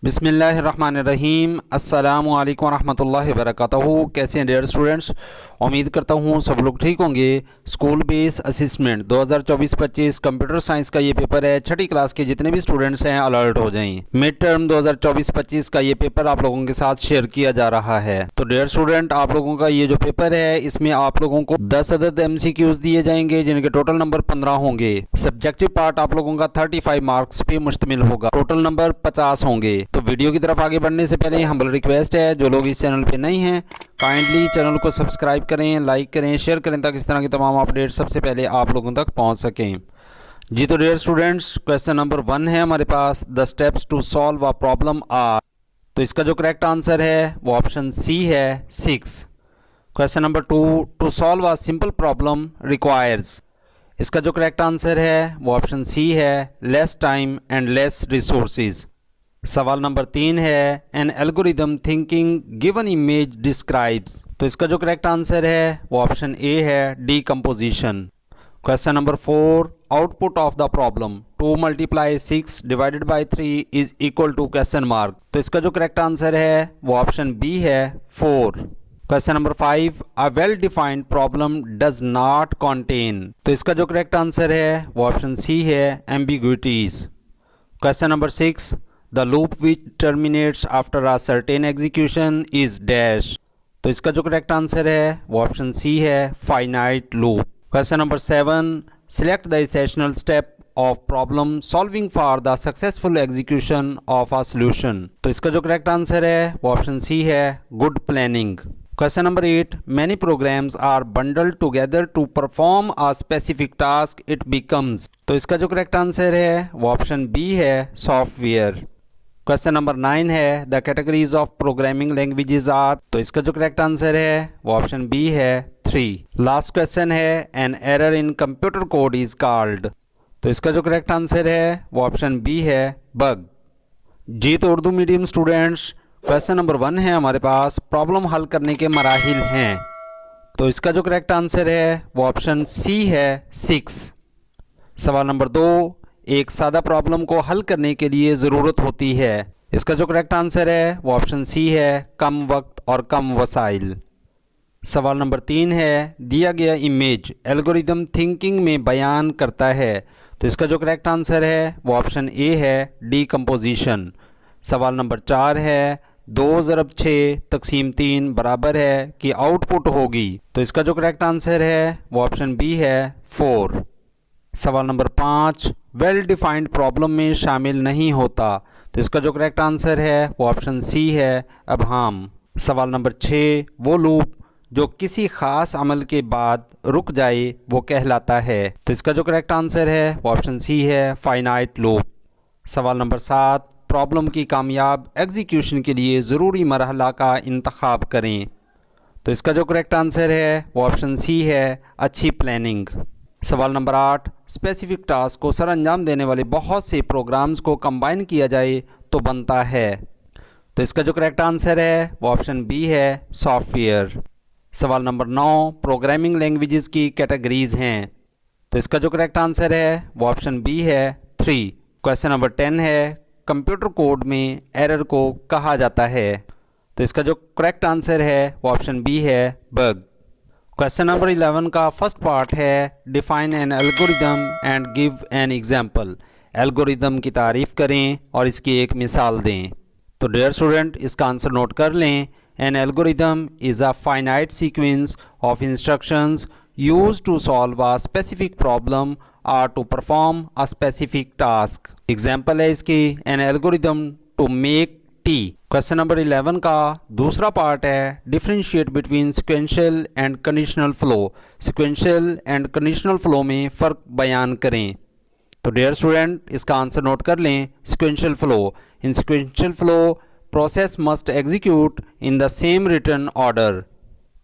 बिस्मिल्लाहिर्रहमानिर्रहीम अस्सलामु अलैकुम वरहमतुल्लाहि वबरकातुहू। कैसे हैं डियर स्टूडेंट्स, उम्मीद करता हूँ सब लोग ठीक होंगे। School base assessment 2024-25 computer science का ये पेपर है। छठी क्लास के जितने भी स्टूडेंट्स हैं अलर्ट हो जाएं। मिड टर्म 2024-25 का ये पेपर आप लोगों के साथ शेयर किया जा रहा है। तो डियर स्टूडेंट, आप लोगों का ये जो पेपर है इसमें आप लोगों को 10 अदद MCQs दिए जाएंगे जिनके टोटल नंबर 15 होंगे। सब्जेक्टिव पार्ट आप लोगों का 35 मार्क्स पे मुश्तमिल होगा। टोटल नंबर 50 होंगे। तो वीडियो की तरफ आगे बढ़ने से पहले हम्बल रिक्वेस्ट है, जो लोग इस चैनल पे नहीं हैं काइंडली चैनल को सब्सक्राइब करें, लाइक करें, शेयर करें ताकि इस तरह की तमाम अपडेट सबसे पहले आप लोगों तक पहुंच सकें। जी तो डियर स्टूडेंट्स, क्वेश्चन नंबर 1 है हमारे पास, the steps to solve a problem are. तो इसका जो करेक्ट आंसर है वो ऑप्शन सी है 6। Question number 2, to solve a simple problem requires. इसका जो करेक्ट आंसर है वो ऑप्शन सी है less time and less resources. सवाल नंबर 3 है an algorithm thinking given image describes. तो इसका जो करेक्ट आंसर है वो ऑप्शन ए है decomposition. Question number 4, output of the problem 2 × 6 / 3 is equal to question mark. तो इसका जो करेक्ट आंसर है वो ऑप्शन बी है 4। Question number 5, a well defined problem does not contain. तो इसका जो करेक्ट आंसर है वो ऑप्शन सी है ambiguities. Question number 6, the loop which terminates after a certain execution is dash. तो इसका जो करेक्ट आंसर है वो ऑप्शन सी है finite loop. Question number 7, select the essential step of problem solving for the successful execution of a solution. तो इसका जो correct answer है वो ऑप्शन सी है good planning. Question number 8, many programs are bundled together to perform a specific task it becomes. तो इसका जो correct answer है वो ऑप्शन बी है सॉफ्टवेयर। क्वेश्चन नंबर 9 है the categories of programming languages are. तो इसका जो करेक्ट आंसर है वो ऑप्शन बी है 3। लास्ट क्वेश्चन है an error in computer code is called. तो इसका जो करेक्ट आंसर है वो ऑप्शन बी है बग। जी तो Urdu medium students, question number 1 है हमारे पास, प्रॉब्लम हल करने के मराहिल हैं। तो इसका जो करेक्ट आंसर है वो ऑप्शन सी है 6। सवाल नंबर 2, एक सादा प्रॉब्लम को हल करने के लिए ज़रूरत होती है। इसका जो करेक्ट आंसर है वो ऑप्शन सी है कम वक्त और कम वसाइल। सवाल नंबर 3 है दिया गया इमेज एल्गोरिदम थिंकिंग में बयान करता है। तो इसका जो करेक्ट आंसर है वो ऑप्शन ए है डीकम्पोजिशन। सवाल नंबर 4 है 2 × 6 / 3 बराबर है कि आउटपुट होगी। तो इसका जो करेक्ट आंसर है वो ऑप्शन बी है 4। सवाल नंबर 5, वेल डिफाइंड प्रॉब्लम में शामिल नहीं होता। तो इसका जो करेक्ट आंसर है वो ऑप्शन सी है अबहाम। सवाल नंबर 6, वो लूप जो किसी ख़ास अमल के बाद रुक जाए वो कहलाता है। तो इसका जो करेक्ट आंसर है वो ऑप्शन सी है फाइनाइट लूप। सवाल नंबर 7, प्रॉब्लम की कामयाब एग्जीक्यूशन के लिए ज़रूरी मरहला का इंतखाब करें। तो इसका जो करेक्ट आंसर है वो ऑप्शन सी है अच्छी प्लानिंग। सवाल नंबर 8, स्पेसिफिक टास्क को सर अंजाम देने वाले बहुत से प्रोग्राम्स को कंबाइन किया जाए तो बनता है। तो इसका जो करेक्ट आंसर है वो ऑप्शन बी है सॉफ्टवेयर। सवाल नंबर 9, प्रोग्रामिंग लैंग्वेजेस की कैटेगरीज हैं। तो इसका जो करेक्ट आंसर है वो ऑप्शन बी है 3। क्वेश्चन नंबर 10 है कंप्यूटर कोड में एरर को कहा जाता है। तो इसका जो करेक्ट आंसर है वो ऑप्शन बी है बग। क्वेश्चन नंबर 11 का फर्स्ट पार्ट है define an algorithm and give an example. Algorithm की तारीफ़ करें और इसकी एक मिसाल दें। तो डियर स्टूडेंट, इसका आंसर नोट कर लें। An algorithm is a finite sequence of instructions used to solve a specific problem और to perform a specific task. Example है इसकी an algorithm to make tea. Question number 11 का दूसरा part है differentiate between sequential and conditional flow. Sequential and conditional flow में फ़र्क बयान करें। तो डियर स्टूडेंट, इसका आंसर नोट कर लें। Sequential flow, in sequential flow process must execute in the same written order.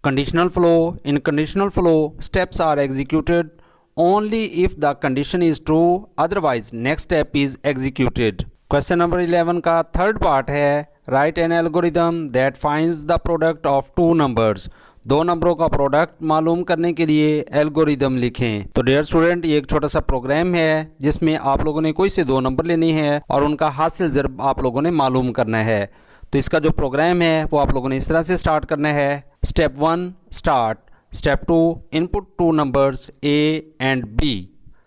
Conditional flow, in conditional flow steps are executed only if the condition is true, otherwise next step is executed. Question number 11 का third part है right N algorithm that finds the product of 2 numbers. दो नंबरों का product मालूम करने के लिए algorithm लिखें। तो डियर स्टूडेंट, ये एक छोटा सा प्रोग्राम है जिसमें आप लोगों ने कोई से दो नंबर लेने हैं और उनका हासिल ज़रब आप लोगों ने मालूम करना है। तो इसका जो प्रोग्राम है वो आप लोगों ने इस तरह से स्टार्ट करना है। Step 1 start, step 2 input two numbers A and B,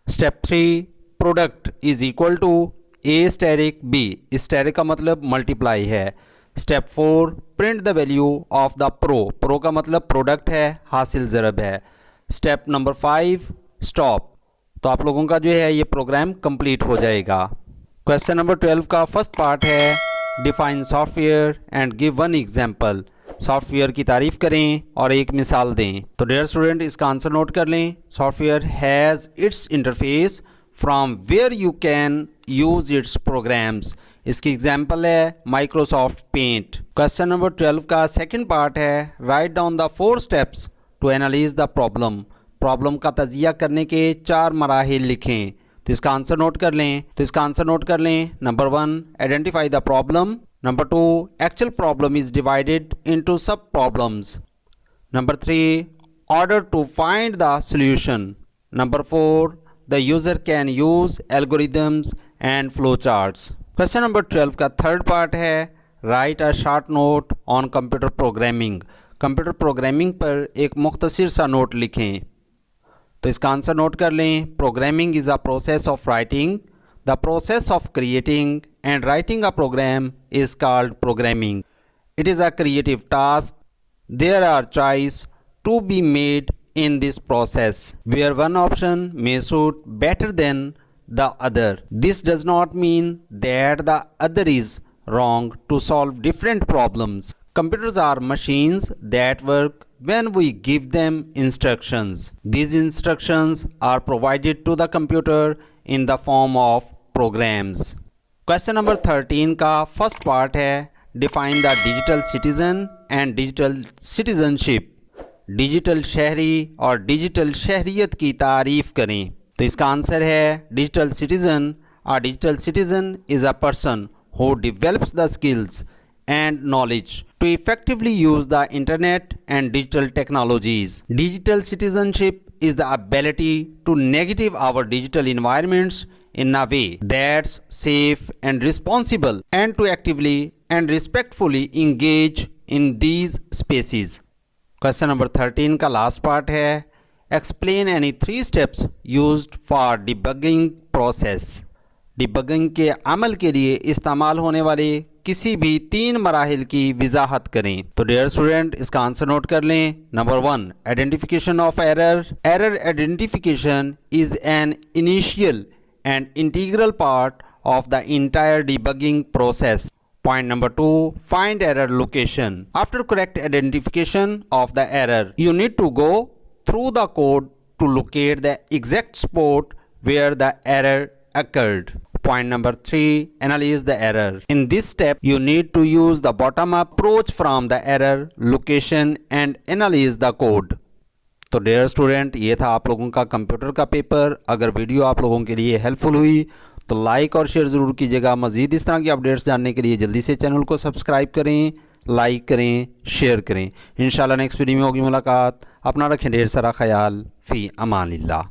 step 3 product is equal to A asterisk B, asterisk का मतलब मल्टीप्लाई है। Step 4 print the value of the pro का मतलब प्रोडक्ट है, हासिल ज़रब है। Step number 5 stop. तो आप लोगों का जो है ये प्रोग्राम कंप्लीट हो जाएगा। क्वेश्चन नंबर 12 का फर्स्ट पार्ट है define software and give one example. Software की तारीफ करें और एक मिसाल दें। तो डियर स्टूडेंट, इसका आंसर नोट कर लें। Software has its interface from where you can use its programs. इसकी एग्जाम्पल है माइक्रोसॉफ्ट पेंट। क्वेश्चन नंबर 12 का सेकंड पार्ट है write down the 4 steps to analyse the problem. Problem का तजिया करने के 4 मराहिल लिखें। तो इसका आंसर नोट कर लें। Number 1 identify the problem. Number 2 actual problem is divided into sub problems. Number 3 order to find the solution. Number 4 the user can use algorithms and flow charts. Question number 12 का third part है write a short note on computer programming. Computer programming पर एक मुख्तसर सा note लिखें। तो इसका answer note कर लें। Programming is a process of writing. The process of creating and writing a program is called programming. It is a creative task. There are choice to be made in this process where one option may suit better than the other. This does not mean that the other is wrong to solve different problems. Computers are machines that work when we give them instructions. These instructions are provided to the computer in the form of programs. Question number 13 का first part है define the digital citizen and digital citizenship. Digital शहरी और digital शहरियत की तारीफ करें। तो इसका answer है digital citizen. A digital citizen is a person who develops the skills and knowledge to effectively use the internet and digital technologies. Digital citizenship is the ability to navigate our digital environments in a way that's safe and responsible and to actively and respectfully engage in these spaces. Question number 13 का last part है explain any 3 steps used for debugging process. Debugging के अमल के लिए इस्तेमाल होने वाले किसी भी 3 मराहिल की वजाहत करें। तो डियर स्टूडेंट, इसका आंसर नोट कर लें। Number 1 identification of error. Error identification is an initial and integral part of the entire debugging process. Point number 2, find error location. After correct identification of the error, you need to go through the code to locate the exact spot where the error occurred. Point number 3, analyze the error. In this step, you need to use the bottom-up approach from the error location and analyze the code. तो dear student, ये था आप लोगों का computer का paper. अगर video आप लोगों के लिए हेल्पफुल हुई तो लाइक और शेयर ज़रूर कीजिएगा। मज़ीद इस तरह की अपडेट्स जानने के लिए जल्दी से चैनल को सब्सक्राइब करें, लाइक करें, शेयर करें। इंशाल्लाह नेक्स्ट वीडियो में होगी मुलाकात। अपना रखें ढेर सारा ख्याल। फ़ी अमानिल्लाह।